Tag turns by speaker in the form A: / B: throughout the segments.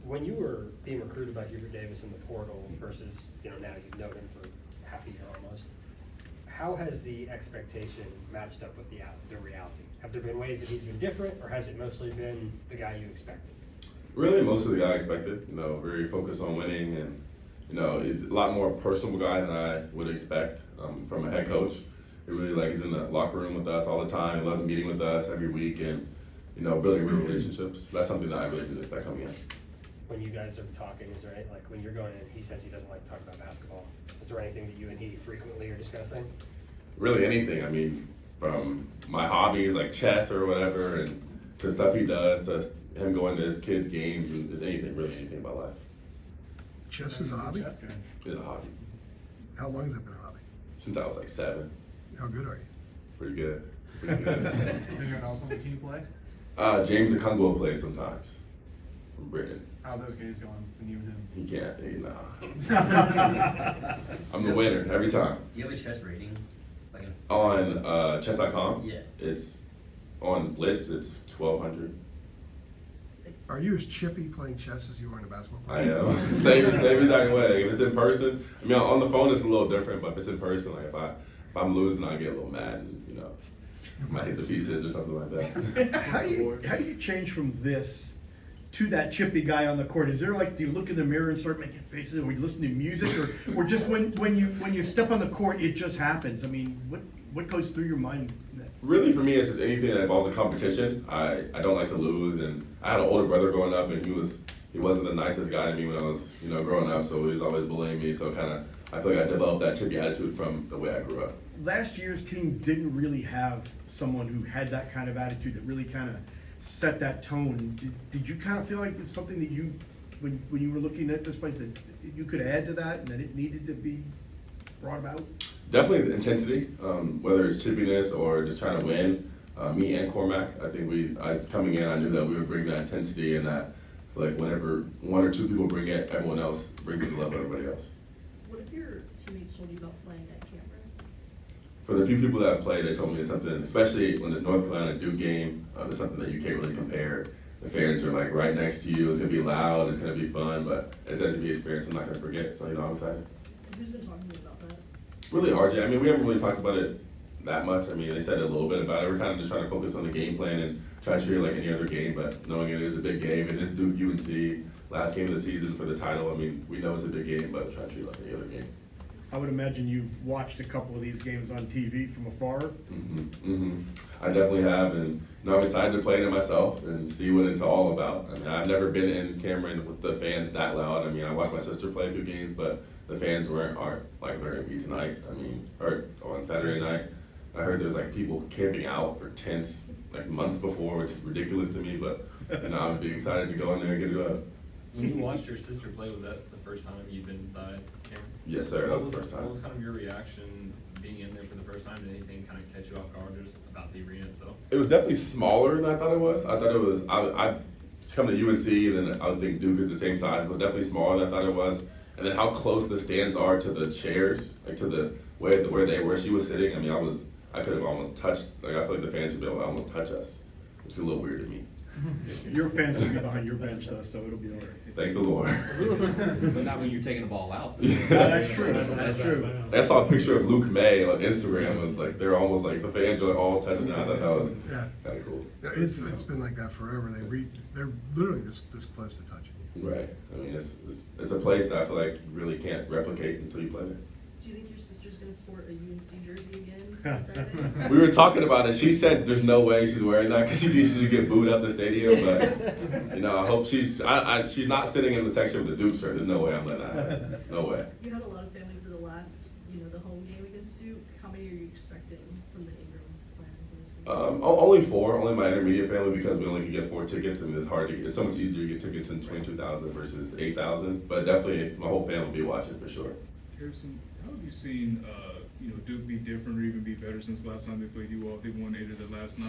A: When you were being recruited by Hubert Davis in the portal versus, now you've known him for half a year almost, how has the expectation matched up with the reality? Have there been ways that he's been different, or has it mostly been the guy you expected?
B: Really, most of the guy I expected. Very focused on winning, and he's a lot more personable guy than I would expect from a head coach. He really he's in the locker room with us all the time. He loves meeting with us every week, and building real relationships. That's something that I really didn't expect coming in.
A: When you guys are talking, is there any, when you're going in, he says he doesn't like to talk about basketball. Is there anything that you and he frequently are discussing?
B: Really, anything. I mean, from my hobbies like chess or whatever, and to stuff he does, to him going to his kids' games, and just really anything about life.
C: Chess is a hobby?
B: It's a hobby.
C: How long has it been a hobby?
B: Since I was 7.
C: How good are you?
B: Pretty good. Pretty good.
D: Does anyone else on the team play?
B: James Okungbo plays sometimes from Britain.
D: How are those games going when you and him?
B: He can't. I'm the winner every time.
E: Do you have a chess rating?
B: On chess.com?
E: Yeah.
B: It's on Blitz. It's 1200.
C: Are you as chippy playing chess as you are in a basketball
B: I
C: game?
B: am. same exact way. If it's in person, I mean, on the phone it's a little different, but if it's in person, if I'm losing, I get a little mad, and might hit the pieces or something like that.
F: How do you change from this to that chippy guy on the court? Is there do you look in the mirror and start making faces, or you listen to music, or just when you step on the court, it just happens? I mean, what goes through your mind?
B: Really, for me, it's just anything that involves a competition. I don't like to lose, and I had an older brother growing up, and he wasn't the nicest guy to me when I was growing up, so he was always bullying me. So I feel like I developed that chippy attitude from the way I grew up.
F: Last year's team didn't really have someone who had that kind of attitude that really kind of set that tone. Did you kind of feel like it's something that you, when you were looking at this place, that you could add to that and that it needed to be brought about?
B: Definitely the intensity, whether it's chippiness or just trying to win. Me and Cormac, I think coming in, I knew that we would bring that intensity, and that whenever one or two people bring it, everyone else brings it to the level of everybody else.
G: What have your teammates told you about playing at Cameron?
B: For the few people that play, they told me it's something, especially when it's North Carolina Duke game, it's something that you can't really compare. The fans are right next to you. It's gonna be loud. It's gonna be fun, but it's going to be an experience I'm not gonna forget. So I'm excited.
G: Who's been talking to you about that?
B: Really, RJ. I mean, we haven't really talked about it that much. I mean, they said a little bit about it. We're kind of just trying to focus on the game plan and try to treat it like any other game, but knowing it is a big game, it is Duke UNC, last game of the season for the title. I mean, we know it's a big game, but try to treat it like any other game.
F: I would imagine you've watched a couple of these games on TV from afar.
B: I definitely have, and I'm excited to play in it myself and see what it's all about. I mean, I've never been in Cameron with the fans that loud. I mean, I watched my sister play a few games, but the fans aren't like they're gonna be tonight. I mean, or on Saturday night, I heard there's people camping out for tents months before, which is ridiculous to me. But I'm being excited to go in there and get it up.
H: When you watched your sister play, was that the first time you'd been inside Cameron?
B: Yes, sir. That was the first time.
H: What was kind of your reaction being in there for the first time? Did anything kind of catch you off guard just about the arena itself?
B: It was definitely smaller than I thought it was. I thought it was. I come to UNC, and then I would think Duke is the same size. It was definitely smaller than I thought it was. And then how close the stands are to the chairs, to the where she was sitting. I mean, I could have almost touched. I feel like the fans would be able to almost touch us. It's a little weird to me.
F: Your fans will be behind your bench though, so it'll be all right.
B: Thank the Lord.
E: But not when you're taking the ball out.
F: That's true. That's true.
B: I saw a picture of Luke May on Instagram. It was they're almost the fans are all touching her. I thought that was kind of cool.
C: Yeah, it's been like that forever. They're literally this close to touching you.
B: Right. I mean, it's a place that I feel like you really can't replicate until you play there.
G: Do you think your sister's going to sport a UNC jersey again on Saturday?
B: We were talking about it. She said there's no way she's wearing that because she would get booed out the stadium. But I hope she's not sitting in the section with the Duke shirt. There's no way I'm letting that happen. No way.
G: You had a lot of family for the last, the home game against Duke. How many are you expecting from the Ingram clan for this game?
B: Only 4. Only my intermediate family because we only could get 4 tickets. I mean, it's hard to get. It's so much easier to get tickets in 22,000 versus 8,000. But definitely, my whole family will be watching for sure.
I: Harrison, how have you seen Duke be different or even be better since last time they played you all? They won 8 of the last 9.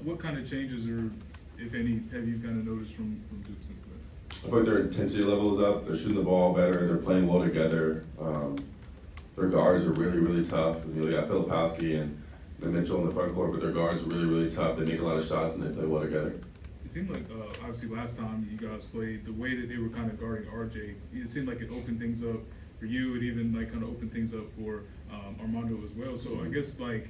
I: What kind of changes, or if any, have you kind of noticed from Duke since then?
B: I feel like their intensity level is up. They're shooting the ball better. They're playing well together. Their guards are really, really tough. They got Filipowski and Mitchell in the front court, but their guards are really, really tough. They make a lot of shots and they play well together.
I: it seemed like, obviously last time you guys played, the way that they were kind of guarding RJ, it seemed like it opened things up for you, it even like kind of opened things up for Armando as well. So I guess like,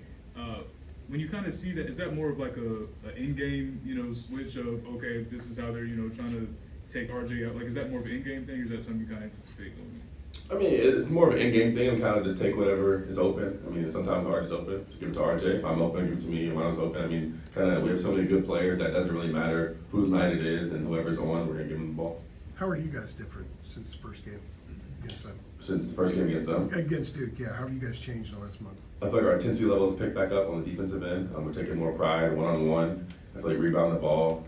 I: when you kind of see that, is that more of like a in-game, switch of, okay, this is how they're, trying to take RJ out? Like, is that more of an in-game thing, or is that something you kind of anticipate going?
B: I mean, it's more of an in-game thing. I'm kind of just take whatever is open. I mean, sometimes RJ's open, just give it to RJ. If I'm open, give it to me. If I'm open, I mean, we have so many good players that it doesn't really matter whose night it is, and whoever's on, we're gonna give them the ball.
C: How are you guys different since the first game against them?
B: Since the first game against them,
C: Against Duke, yeah. How have you guys changed in the last month?
B: I feel like our intensity levels picked back up on the defensive end. We're taking more pride one-on-one. I feel like rebounding the ball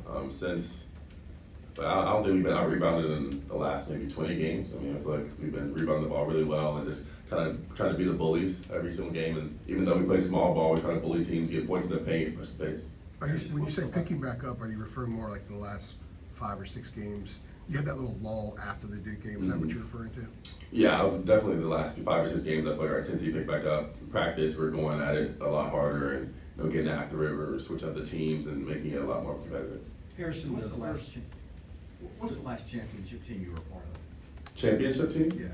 B: but I don't think we've been out-rebounded in the last maybe 20 games. I mean, I feel like we've been rebounding the ball really well and just kind of trying to be the bullies every single game. And even though we play small ball, we're trying to bully teams, get points in the paint, push the pace.
C: When you say picking back up, are you referring more like the last 5 or 6 games? You had that little lull after the Duke game. Is that what you're referring to?
B: Yeah, definitely the last 5 or 6 games, I feel like our intensity picked back up. In practice, we're going at it a lot harder and getting after it. We're switching up the teams and making it a lot more competitive.
E: Harrison, what's the last championship team you were a part of?
B: Championship team?
E: Yeah.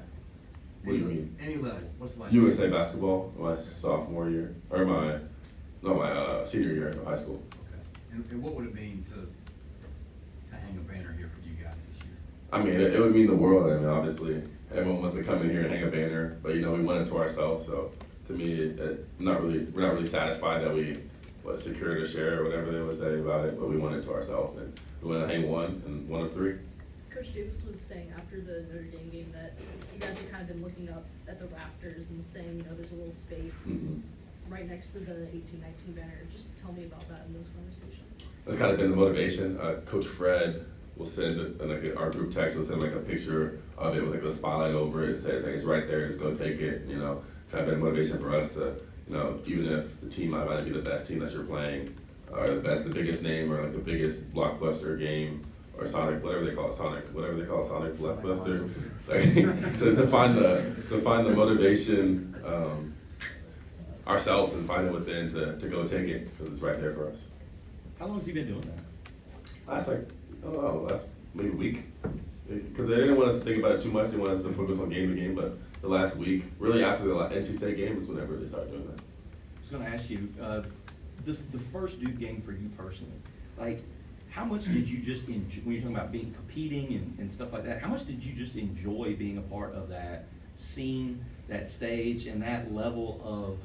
B: What do you mean?
E: Any level, what's the last?
B: USA basketball, my sophomore year, or my senior year of high school.
E: Okay. And what would it mean to hang a banner here for you guys this year?
B: I mean, it would mean the world. I mean, obviously, everyone wants to come in here and hang a banner, but we want it to ourselves. So to me, we're not really satisfied that we secured a share or whatever they would say about it, but we want it to ourselves, and we want to hang one of 3.
G: Coach Davis was saying after the Notre Dame game that you guys have kind of been looking up at the rafters and saying, there's a little space right next to the 18-19 banner. Just tell me about that in those conversations.
B: That's kind of been the motivation. Coach Fred will send our group text will send a picture of it with the spotlight over it. It says it's right there, just go take it. Kind of been a motivation for us to, even if the team might not be the best team that you're playing, or the biggest name, or the biggest blockbuster game, or Sonic, whatever they call it, Sonic blockbuster, to find the motivation ourselves and find it within to go take it, because it's right there for us.
E: How long has he been doing that?
B: Last maybe week, because they didn't want us to think about it too much. They wanted us to focus on game to game, but the last week, really after the NC State game, is whenever they started doing that.
E: I was gonna ask you, the first Duke game for you personally, like, how much did you just enjoy, when you're talking about competing and stuff like that, how much did you just enjoy being a part of that scene, that stage, and that level of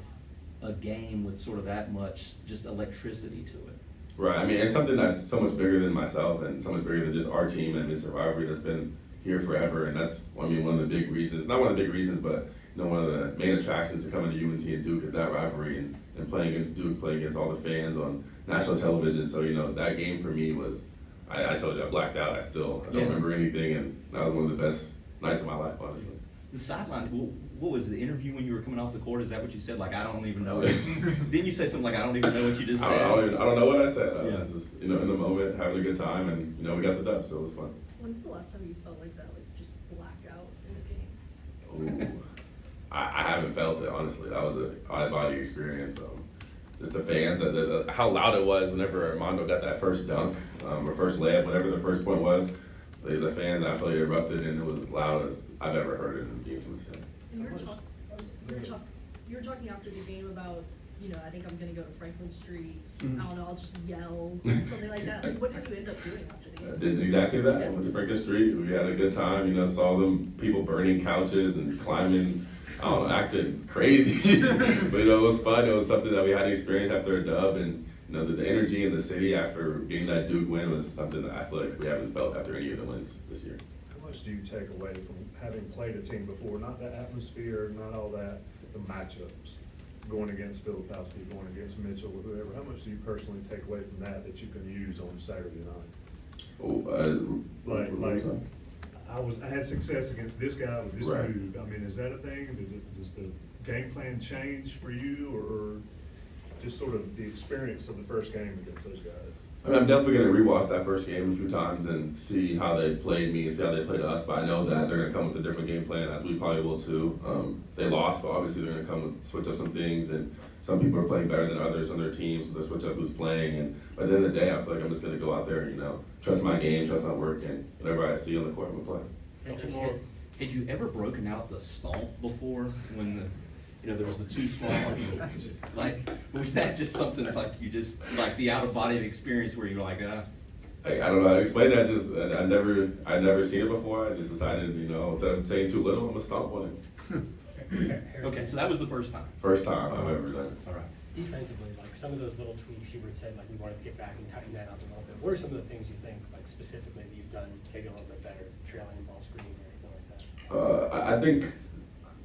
E: a game with sort of that much just electricity to it?
B: Right, I mean, it's something that's so much bigger than myself and so much bigger than just our team and its rivalry that's been here forever. And that's, one of the big reasons, not one of the big reasons, but one of the main attractions to coming to UNC and Duke is that rivalry and playing against Duke, playing against all the fans on national television. So, that game for me was, I told you, I blacked out. I don't remember anything, and that was one of the best nights of my life, honestly.
E: The sideline, what was the interview when you were coming off the court? Is that what you said? Like, I don't even know. Didn't you say something like, I don't even know what you just said?
B: I don't know what I said. I
E: Yeah.
B: was just, in the moment, having a good time, and, we got the dub, so it was fun.
G: When's the last time you felt like that, just black out in a game?
B: Ooh. I haven't felt it, honestly. That was an out-of-body experience. Just the fans, how loud it was whenever Armando got that first dunk, or first layup, whatever the first point was. The fans, I feel like erupted, and it was as loud as I've ever heard it in the Game Center.
G: And you were talking after the game about, I think I'm gonna go to Franklin Street. I don't know, I'll just yell, something like that. Like, what did you end up doing after the game?
B: I did exactly that. I went to Franklin Street. We had a good time. Saw them people burning couches and climbing. I don't know, acting crazy. But it was fun. It was something that we had to experience after a dub, and the energy in the city after getting that Duke win was something that I feel like we haven't felt after any of the wins this year.
J: How much do you take away from having played a team before? Not the atmosphere, not all that, the matchups. Going against Filipowski, going against Mitchell, or whoever. How much do you personally take away from that you can use on Saturday night? I had success against this guy with this
B: Right.
J: move. I mean, is that a thing? Does the game plan change for you, or just sort of the experience of the first game against those guys?
B: I mean, I'm definitely gonna rewatch that first game a few times and see how they played me and see how they played us. But I know that they're gonna come with a different game plan, as we probably will too. They lost, so obviously they're gonna come and switch up some things. And some people are playing better than others on their team, so they switch up who's playing. And by the end of the day, I feel like I'm just gonna go out there and trust my game, trust my work, and whatever I see on the court, I'm gonna play.
E: Had you ever broken out the stomp before when there was the two small, like, was that just something like you just, like the out of body experience where you're like,
B: I don't know how to explain that. I'd never seen it before. I just decided, instead of saying too little, I'm gonna stomp on it.
E: okay, so that was the first time.
B: First time I've ever done it.
E: All right.
A: Defensively, like some of those little tweaks you would say, like we wanted to get back and tighten that up a little bit. What are some of the things you think, like specifically that you've done maybe a little bit better, trailing ball screening or anything like that?
B: I think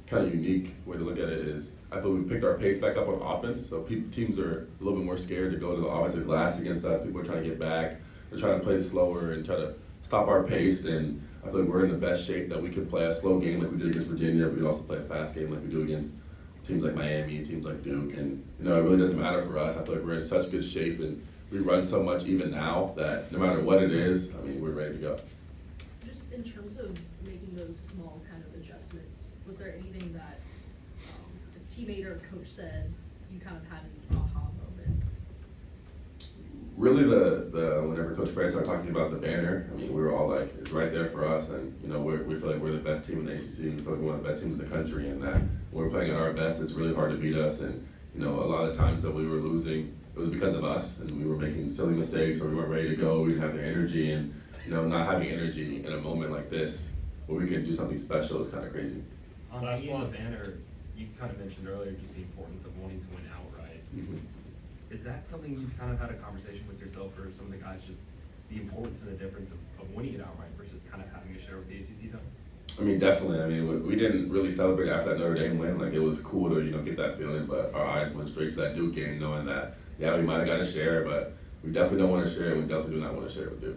B: kind of unique way to look at it is I feel we picked our pace back up on offense. So teams are a little bit more scared to go to the offensive glass against us. People are trying to get back. They're trying to play slower and try to stop our pace. And I feel like we're in the best shape that we can play a slow game like we did against Virginia. But we can also play a fast game like we do against teams like Miami, teams like Duke. And it really doesn't matter for us. I feel like we're in such good shape and we run so much even now that no matter what it is, I mean, we're ready to go.
G: Just in terms of making those small kind of adjustments, was there anything that a teammate or a coach said you kind of had an aha moment?
B: Really, the whenever Coach Fred started talking about the banner, I mean, we were all like, it's right there for us, and we feel like we're the best team in the ACC. We feel like we're one of the best teams in the country, and that when we're playing at our best, it's really hard to beat us. And a lot of the times that we were losing, it was because of us, and we were making silly mistakes, or we weren't ready to go. We didn't have the energy, and not having energy in a moment like this where we can do something special is kind of crazy.
H: On the banner, you kind of mentioned earlier just the importance of wanting to win outright.
B: Mm-hmm.
H: Is that something you've kind of had a conversation with yourself or some of the guys, just the importance and the difference of winning it outright versus kind of having a share with the ACC title?
B: I mean, definitely. I mean, we didn't really celebrate after that Notre Dame win. Like, it was cool to, get that feeling, but our eyes went straight to that Duke game knowing that, yeah, we might have got a share, but we definitely don't want to share, and we definitely do not want to share with Duke.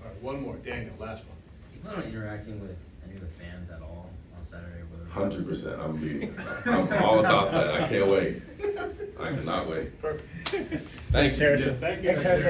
K: All right, one more. Daniel, last one.
L: Do you plan on interacting with any of the fans at all on Saturday?
B: 100%. I'm all about that. I can't wait. I cannot wait.
K: Perfect.
B: Thanks,
K: Harrison. Thank you.
A: Thanks, Harrison.